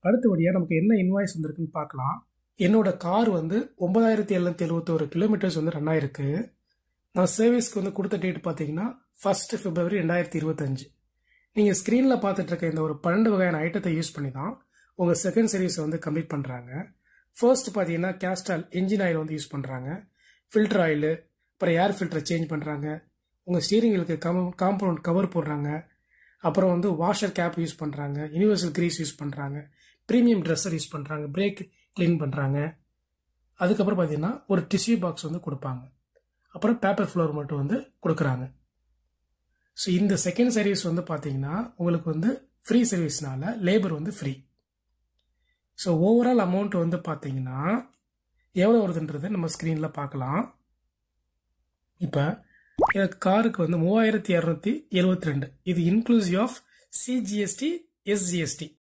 அடுத்தபடியாக நமக்கு என்ன இன்வாய்ஸ் வந்திருக்குன்னு பார்க்கலாம். என்னோட கார் வந்து 9771 கிலோமீட்டர்ஸ் வந்து ரன் ஆயிருக்கு. நான் சர்வீஸ்க்கு வந்து கொடுத்த டேட் பார்த்தீங்கன்னா 1 February 2025. நீங்கள் ஸ்க்ரீனில் பார்த்துட்டு இருக்க இந்த ஒரு 12 வகையான ஐட்டத்தை யூஸ் பண்ணி தான் உங்கள் செகண்ட் சர்வீஸை வந்து கம்ப்ளீட் பண்ணுறாங்க. ஃபர்ஸ்ட் பார்த்தீங்கன்னா கேஸ்ட்ரால் என்ஜின் ஆயில் வந்து யூஸ் பண்ணுறாங்க, ஃபில்டர் ஆயில், அப்புறம் ஏர் ஃபில்டரை சேஞ்ச் பண்ணுறாங்க, உங்கள் ஸ்டீரிங் வீலுக்கு காம்பவுண்ட் கவர் போடுறாங்க, அப்புறம் வந்து வாஷர் கேப் யூஸ் பண்ணுறாங்க, யூனிவர்சல் கிரீஸ் யூஸ் பண்ணுறாங்க, ப்ரீமியம் ட்ரெஸ்ஸர் யூஸ் பண்ணுறாங்க, பிரேக் க்ளீன் பண்ணுறாங்க. அதுக்கப்புறம் பார்த்தீங்கன்னா ஒரு டிஷ்யூ பாக்ஸ் வந்து கொடுப்பாங்க, அப்புறம் பேப்பர் ஃப்ளோர் மட்டும் வந்து கொடுக்குறாங்க. ஸோ இந்த செகண்ட் சர்வீஸ் வந்து பார்த்தீங்கன்னா உங்களுக்கு வந்து ஃப்ரீ சர்வீஸ்னால லேபர் வந்து ஃப்ரீ. ஸோ ஓவரால் அமௌண்ட் வந்து பார்த்தீங்கன்னா எவ்வளோ வருதுன்றது நம்ம ஸ்க்ரீனில் பார்க்கலாம். இப்போ எனக்கு காருக்கு வந்து 3272. இது இன்க்ளூசிவ் ஆஃப் சிஜிஎஸ்டி, எஸ்ஜிஎஸ்டி